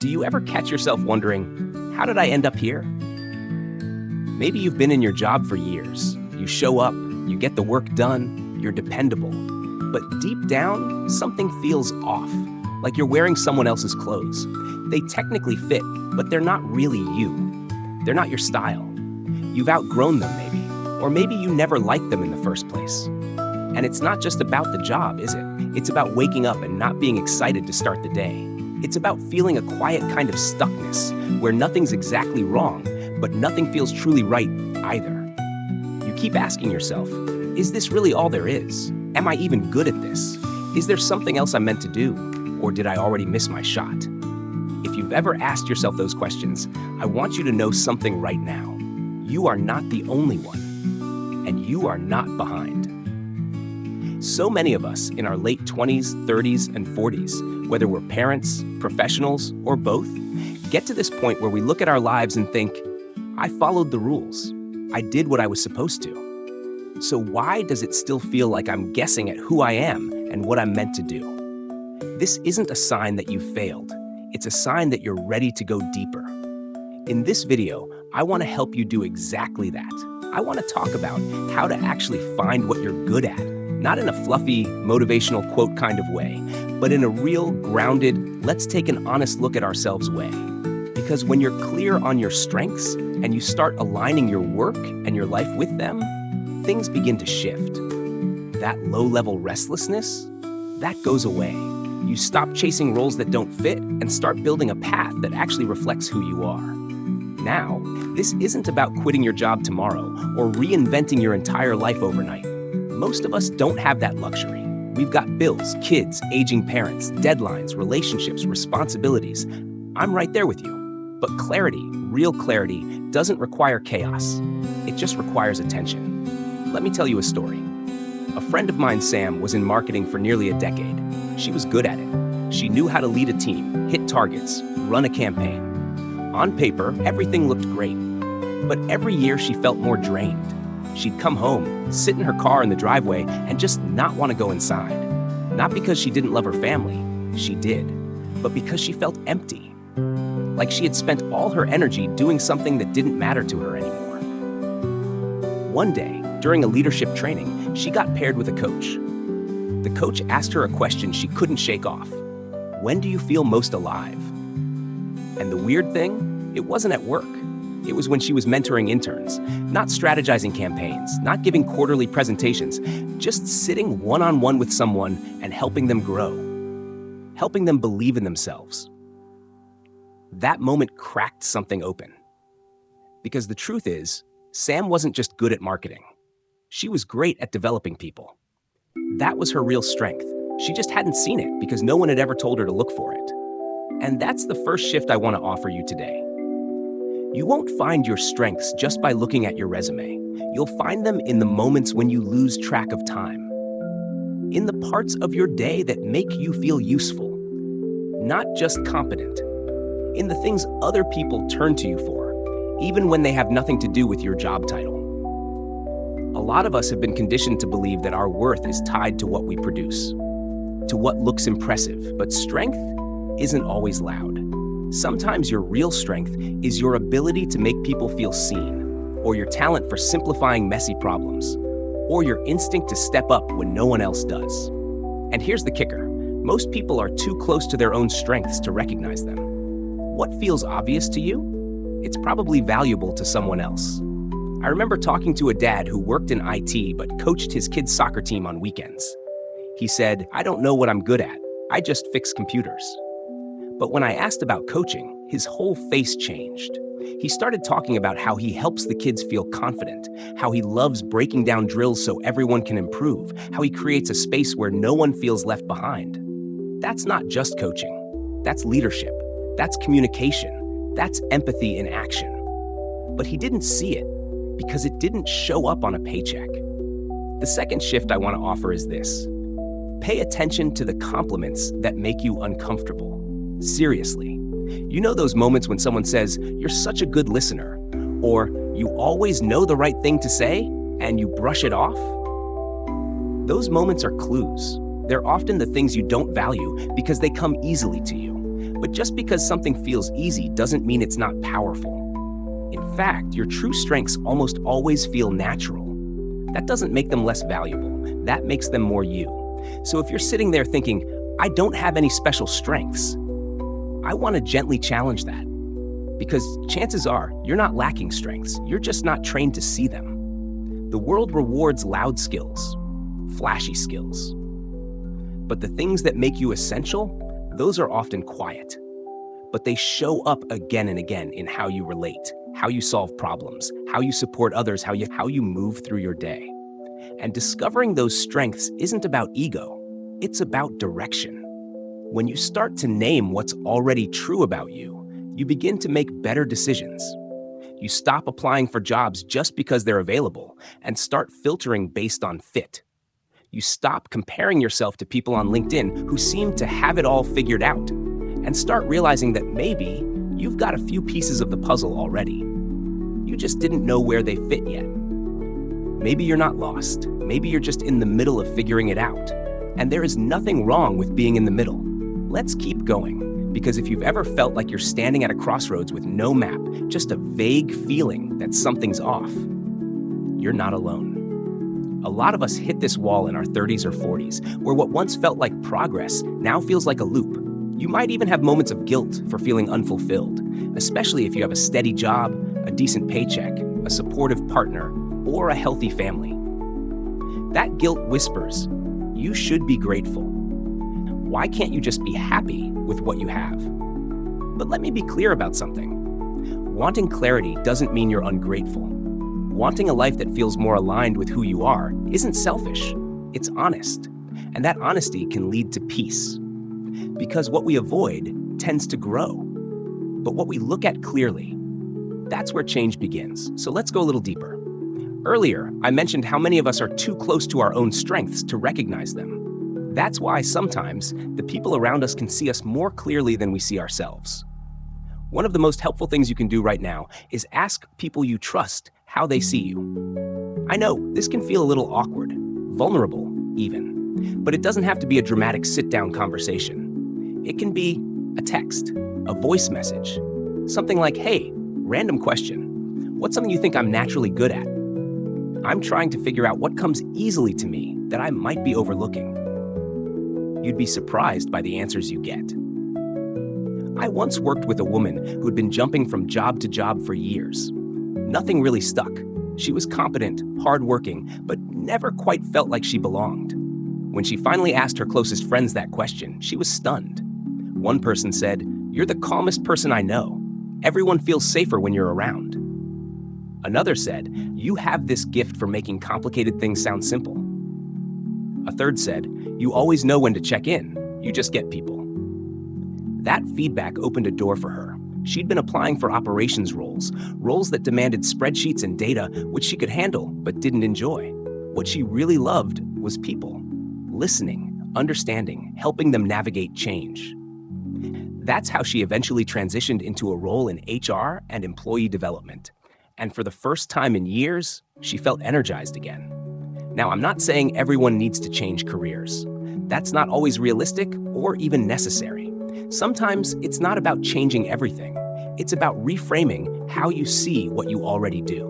Do you ever catch yourself wondering, how did I end up here? Maybe you've been in your job for years. You show up, you get the work done, you're dependable. But deep down, something feels off, like you're wearing someone else's clothes. They technically fit, but they're not really you. They're not your style. You've outgrown them maybe, or maybe you never liked them in the first place. And it's not just about the job, is it? It's about waking up and not being excited to start the day. It's about feeling a quiet kind of stuckness, where nothing's exactly wrong, but nothing feels truly right either. You keep asking yourself, is this really all there is? Am I even good at this? Is there something else I'm meant to do? Or did I already miss my shot? If you've ever asked yourself those questions, I want you to know something right now. You are not the only one, and you are not behind. So many of us in our late 20s, 30s, and 40s, whether we're parents, professionals, or both, get to this point where we look at our lives and think, I followed the rules. I did what I was supposed to. So why does it still feel like I'm guessing at who I am and what I'm meant to do? This isn't a sign that you failed. It's a sign that you're ready to go deeper. In this video, I want to help you do exactly that. I want to talk about how to actually find what you're good at, not in a fluffy, motivational quote kind of way, but in a real, grounded, let's take an honest look at ourselves way. Because when you're clear on your strengths and you start aligning your work and your life with them, things begin to shift. That low-level restlessness, that goes away. You stop chasing roles that don't fit and start building a path that actually reflects who you are. Now, this isn't about quitting your job tomorrow or reinventing your entire life overnight. Most of us don't have that luxury. We've got bills, kids, aging parents, deadlines, relationships, responsibilities. I'm right there with you. But clarity, real clarity, doesn't require chaos. It just requires attention. Let me tell you a story. A friend of mine, Sam, was in marketing for nearly a decade. She was good at it. She knew how to lead a team, hit targets, run a campaign. On paper, everything looked great. But every year she felt more drained. She'd come home, sit in her car in the driveway, and just not want to go inside. Not because she didn't love her family, she did, but because she felt empty. Like she had spent all her energy doing something that didn't matter to her anymore. One day, during a leadership training, she got paired with a coach. The coach asked her a question she couldn't shake off. When do you feel most alive? And the weird thing, it wasn't at work. It was when she was mentoring interns, not strategizing campaigns, not giving quarterly presentations, just sitting one-on-one with someone and helping them grow, helping them believe in themselves. That moment cracked something open. Because the truth is, Sam wasn't just good at marketing. She was great at developing people. That was her real strength. She just hadn't seen it because no one had ever told her to look for it. And that's the first shift I want to offer you today. You won't find your strengths just by looking at your resume. You'll find them in the moments when you lose track of time. In the parts of your day that make you feel useful, not just competent. In the things other people turn to you for, even when they have nothing to do with your job title. A lot of us have been conditioned to believe that our worth is tied to what we produce, to what looks impressive, but strength isn't always loud. Sometimes your real strength is your ability to make people feel seen, or your talent for simplifying messy problems, or your instinct to step up when no one else does. And here's the kicker. Most people are too close to their own strengths to recognize them. What feels obvious to you? It's probably valuable to someone else. I remember talking to a dad who worked in IT but coached his kids' soccer team on weekends. He said, I don't know what I'm good at. I just fix computers. But when I asked about coaching, his whole face changed. He started talking about how he helps the kids feel confident, how he loves breaking down drills so everyone can improve, how he creates a space where no one feels left behind. That's not just coaching. That's leadership. That's communication. That's empathy in action. But he didn't see it because it didn't show up on a paycheck. The second shift I want to offer is this. Pay attention to the compliments that make you uncomfortable. Seriously. You know those moments when someone says, you're such a good listener, or you always know the right thing to say, and you brush it off? Those moments are clues. They're often the things you don't value because they come easily to you. But just because something feels easy doesn't mean it's not powerful. In fact, your true strengths almost always feel natural. That doesn't make them less valuable. That makes them more you. So if you're sitting there thinking, I don't have any special strengths, I want to gently challenge that. Because chances are, you're not lacking strengths. You're just not trained to see them. The world rewards loud skills, flashy skills. But the things that make you essential, those are often quiet. But they show up again and again in how you relate, how you solve problems, how you support others, how you move through your day. And discovering those strengths isn't about ego, it's about direction. When you start to name what's already true about you, you begin to make better decisions. You stop applying for jobs just because they're available and start filtering based on fit. You stop comparing yourself to people on LinkedIn who seem to have it all figured out and start realizing that maybe you've got a few pieces of the puzzle already. You just didn't know where they fit yet. Maybe you're not lost. Maybe you're just in the middle of figuring it out. And there is nothing wrong with being in the middle. Let's keep going, because if you've ever felt like you're standing at a crossroads with no map, just a vague feeling that something's off, you're not alone. A lot of us hit this wall in our 30s or 40s, where what once felt like progress now feels like a loop. You might even have moments of guilt for feeling unfulfilled, especially if you have a steady job, a decent paycheck, a supportive partner, or a healthy family. That guilt whispers, you should be grateful. Why can't you just be happy with what you have? But let me be clear about something. Wanting clarity doesn't mean you're ungrateful. Wanting a life that feels more aligned with who you are isn't selfish, it's honest. And that honesty can lead to peace. Because what we avoid tends to grow. But what we look at clearly, that's where change begins. So let's go a little deeper. Earlier, I mentioned how many of us are too close to our own strengths to recognize them. That's why sometimes the people around us can see us more clearly than we see ourselves. One of the most helpful things you can do right now is ask people you trust how they see you. I know this can feel a little awkward, vulnerable even, but it doesn't have to be a dramatic sit-down conversation. It can be a text, a voice message, something like, hey, random question, what's something you think I'm naturally good at? I'm trying to figure out what comes easily to me that I might be overlooking. You'd be surprised by the answers you get. I once worked with a woman who had been jumping from job to job for years. Nothing really stuck. She was competent, hardworking, but never quite felt like she belonged. When she finally asked her closest friends that question, she was stunned. One person said, "You're the calmest person I know. Everyone feels safer when you're around." Another said, "You have this gift for making complicated things sound simple." A third said, "You always know when to check in. You just get people." That feedback opened a door for her. She'd been applying for operations roles that demanded spreadsheets and data which she could handle but didn't enjoy. What she really loved was people, listening, understanding, helping them navigate change. That's how she eventually transitioned into a role in HR and employee development. And for the first time in years, she felt energized again. Now, I'm not saying everyone needs to change careers. That's not always realistic or even necessary. Sometimes it's not about changing everything. It's about reframing how you see what you already do.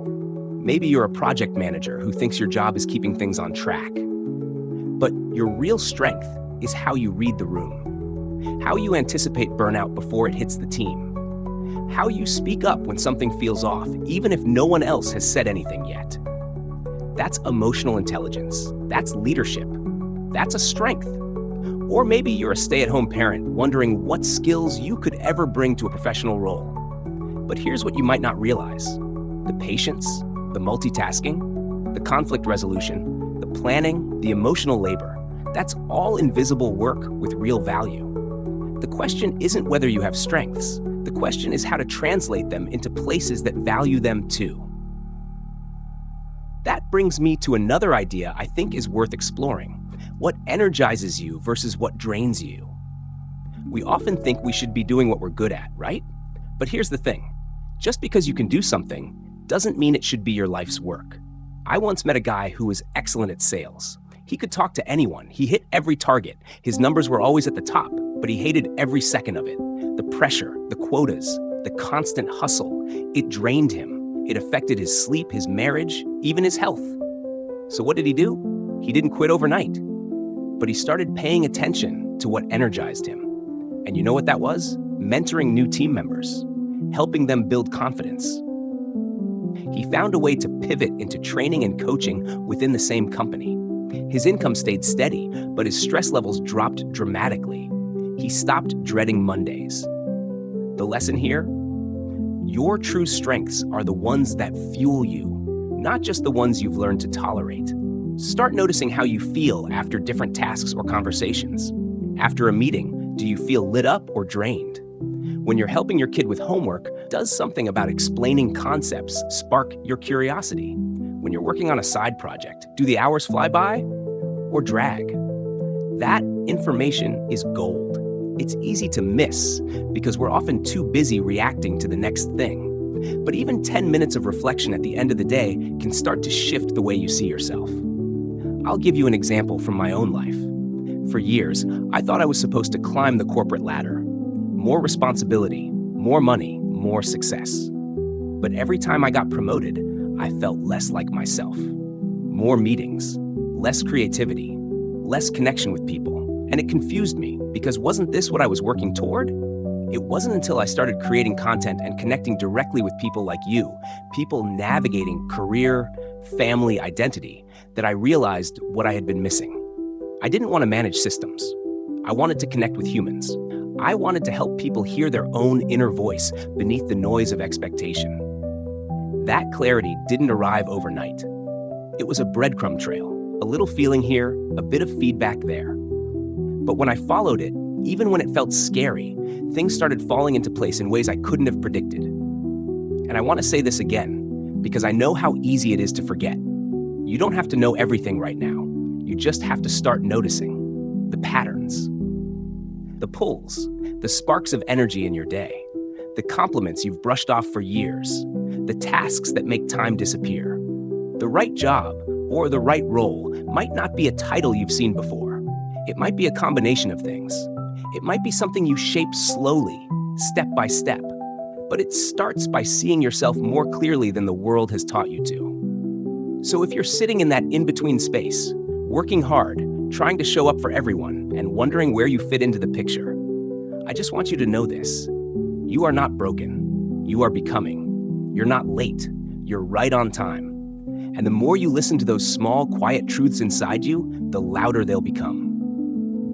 Maybe you're a project manager who thinks your job is keeping things on track. But your real strength is how you read the room, how you anticipate burnout before it hits the team, how you speak up when something feels off, even if no one else has said anything yet. That's emotional intelligence. That's leadership. That's a strength. Or maybe you're a stay-at-home parent wondering what skills you could ever bring to a professional role. But here's what you might not realize. The patience, the multitasking, the conflict resolution, the planning, the emotional labor, that's all invisible work with real value. The question isn't whether you have strengths. The question is how to translate them into places that value them too. That brings me to another idea I think is worth exploring. What energizes you versus what drains you? We often think we should be doing what we're good at, right? But here's the thing. Just because you can do something doesn't mean it should be your life's work. I once met a guy who was excellent at sales. He could talk to anyone. He hit every target. His numbers were always at the top, but he hated every second of it. The pressure, the quotas, the constant hustle, it drained him. It affected his sleep, his marriage, even his health. So what did he do? He didn't quit overnight, but he started paying attention to what energized him. And you know what that was? Mentoring new team members, helping them build confidence. He found a way to pivot into training and coaching within the same company. His income stayed steady, but his stress levels dropped dramatically. He stopped dreading Mondays. The lesson here? Your true strengths are the ones that fuel you, not just the ones you've learned to tolerate. Start noticing how you feel after different tasks or conversations. After a meeting, do you feel lit up or drained? When you're helping your kid with homework, does something about explaining concepts spark your curiosity? When you're working on a side project, do the hours fly by or drag? That information is gold. It's easy to miss because we're often too busy reacting to the next thing. But even 10 minutes of reflection at the end of the day can start to shift the way you see yourself. I'll give you an example from my own life. For years, I thought I was supposed to climb the corporate ladder. More responsibility, more money, more success. But every time I got promoted, I felt less like myself. More meetings, less creativity, less connection with people. And it confused me because wasn't this what I was working toward? It wasn't until I started creating content and connecting directly with people like you, people navigating career, family, identity, that I realized what I had been missing. I didn't want to manage systems. I wanted to connect with humans. I wanted to help people hear their own inner voice beneath the noise of expectation. That clarity didn't arrive overnight. It was a breadcrumb trail, a little feeling here, a bit of feedback there. But when I followed it, even when it felt scary, things started falling into place in ways I couldn't have predicted. And I want to say this again, because I know how easy it is to forget. You don't have to know everything right now. You just have to start noticing the patterns, the pulls, the sparks of energy in your day, the compliments you've brushed off for years, the tasks that make time disappear. The right job or the right role might not be a title you've seen before. It might be a combination of things. It might be something you shape slowly, step by step. But it starts by seeing yourself more clearly than the world has taught you to. So if you're sitting in that in-between space, working hard, trying to show up for everyone, and wondering where you fit into the picture, I just want you to know this. You are not broken. You are becoming. You're not late. You're right on time. And the more you listen to those small, quiet truths inside you, the louder they'll become.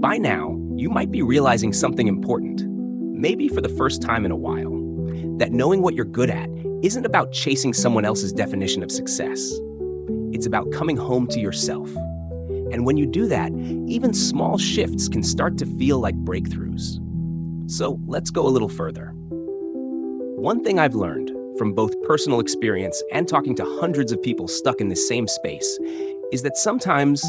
By now, you might be realizing something important, maybe for the first time in a while, that knowing what you're good at isn't about chasing someone else's definition of success. It's about coming home to yourself. And when you do that, even small shifts can start to feel like breakthroughs. So let's go a little further. One thing I've learned from both personal experience and talking to hundreds of people stuck in the same space is that sometimes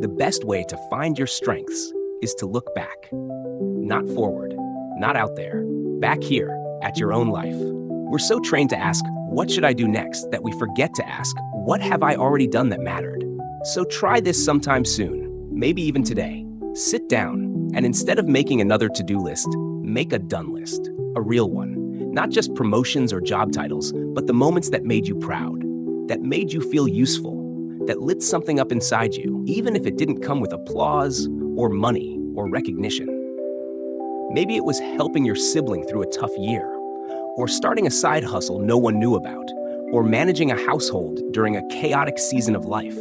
the best way to find your strengths is to look back. Not forward, not out there, back here at your own life. We're so trained to ask, what should I do next, that we forget to ask, what have I already done that mattered? So try this sometime soon, maybe even today. Sit down, and instead of making another to-do list, make a done list, a real one. Not just promotions or job titles, but the moments that made you proud, that made you feel useful, that lit something up inside you, even if it didn't come with applause or money or recognition. Maybe it was helping your sibling through a tough year, or starting a side hustle no one knew about, or managing a household during a chaotic season of life,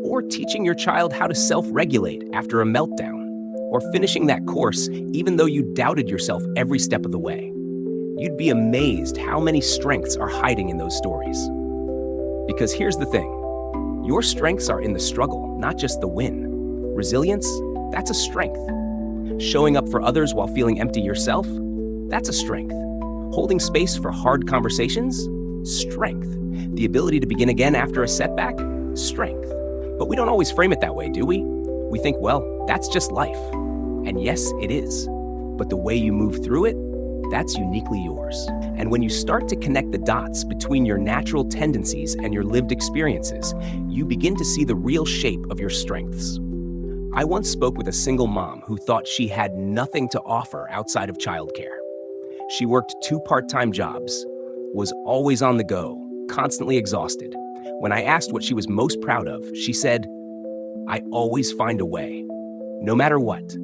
or teaching your child how to self-regulate after a meltdown, or finishing that course even though you doubted yourself every step of the way. You'd be amazed how many strengths are hiding in those stories. Because here's the thing. Your strengths are in the struggle, not just the win. Resilience, that's a strength. Showing up for others while feeling empty yourself, that's a strength. Holding space for hard conversations, strength. The ability to begin again after a setback, strength. But we don't always frame it that way, do we? We think, well, that's just life. And yes, it is. But the way you move through it, that's uniquely yours. And when you start to connect the dots between your natural tendencies and your lived experiences, you begin to see the real shape of your strengths. I once spoke with a single mom who thought she had nothing to offer outside of childcare. She worked 2 part-time jobs, was always on the go, constantly exhausted. When I asked what she was most proud of, she said, "I always find a way, no matter what.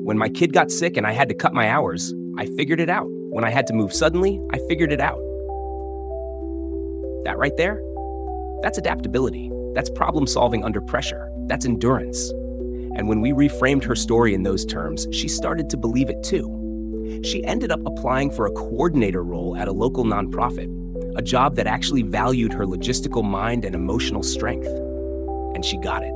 When my kid got sick and I had to cut my hours, I figured it out. When I had to move suddenly, I figured it out." That right there, that's adaptability. That's problem solving under pressure. That's endurance. And when we reframed her story in those terms, she started to believe it too. She ended up applying for a coordinator role at a local nonprofit, a job that actually valued her logistical mind and emotional strength. And she got it.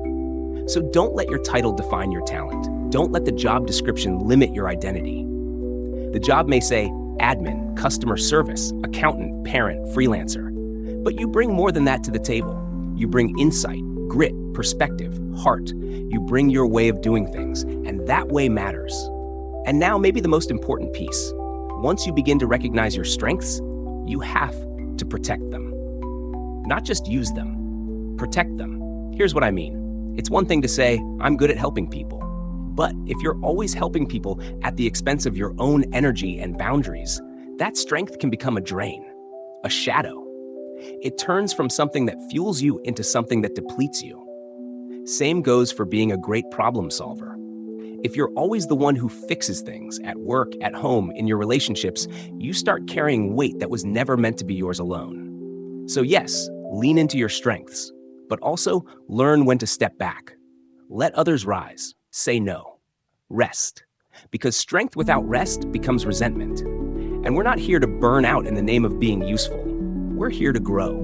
So don't let your title define your talent. Don't let the job description limit your identity. The job may say admin, customer service, accountant, parent, freelancer. But you bring more than that to the table. You bring insight, grit, perspective, heart. You bring your way of doing things, and that way matters. And now maybe the most important piece. Once you begin to recognize your strengths, you have to protect them. Not just use them, protect them. Here's what I mean. It's one thing to say, "I'm good at helping people." But if you're always helping people at the expense of your own energy and boundaries, that strength can become a drain, a shadow. It turns from something that fuels you into something that depletes you. Same goes for being a great problem solver. If you're always the one who fixes things at work, at home, in your relationships, you start carrying weight that was never meant to be yours alone. So yes, lean into your strengths, but also learn when to step back. Let others rise. Say no. Rest. Because strength without rest becomes resentment. And we're not here to burn out in the name of being useful. We're here to grow.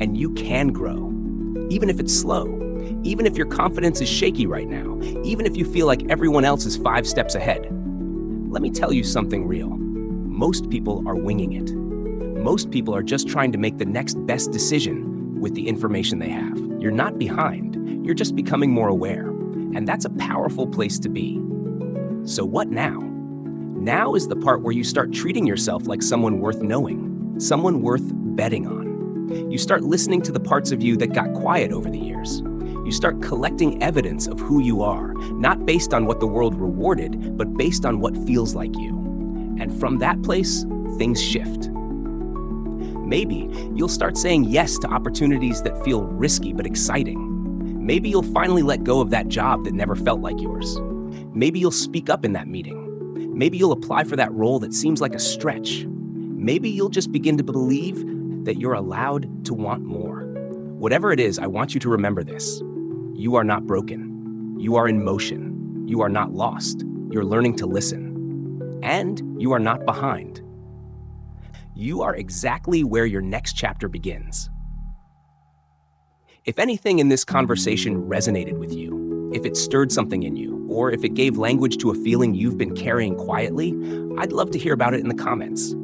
And you can grow. Even if it's slow. Even if your confidence is shaky right now. Even if you feel like everyone else is 5 steps ahead. Let me tell you something real. Most people are winging it. Most people are just trying to make the next best decision with the information they have. You're not behind. You're just becoming more aware. And that's a powerful place to be. So what now? Now is the part where you start treating yourself like someone worth knowing, someone worth betting on. You start listening to the parts of you that got quiet over the years. You start collecting evidence of who you are, not based on what the world rewarded, but based on what feels like you. And from that place, things shift. Maybe you'll start saying yes to opportunities that feel risky but exciting. Maybe you'll finally let go of that job that never felt like yours. Maybe you'll speak up in that meeting. Maybe you'll apply for that role that seems like a stretch. Maybe you'll just begin to believe that you're allowed to want more. Whatever it is, I want you to remember this. You are not broken. You are in motion. You are not lost. You're learning to listen. And you are not behind. You are exactly where your next chapter begins. If anything in this conversation resonated with you, if it stirred something in you, or if it gave language to a feeling you've been carrying quietly, I'd love to hear about it in the comments.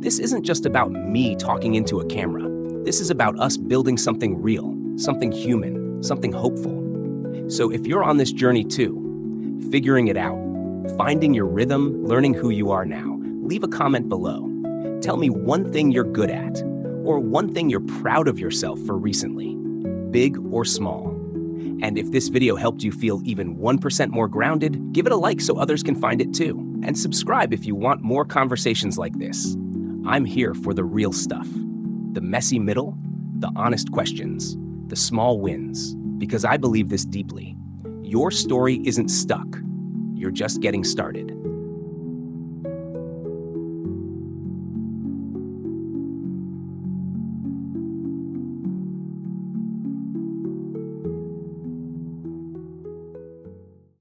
This isn't just about me talking into a camera. This is about us building something real, something human, something hopeful. So if you're on this journey too, figuring it out, finding your rhythm, learning who you are now, leave a comment below. Tell me one thing you're good at, or one thing you're proud of yourself for recently, big or small. And if this video helped you feel even 1% more grounded, give it a like so others can find it too. And subscribe if you want more conversations like this. I'm here for the real stuff. The messy middle, the honest questions, the small wins. Because I believe this deeply. Your story isn't stuck. You're just getting started.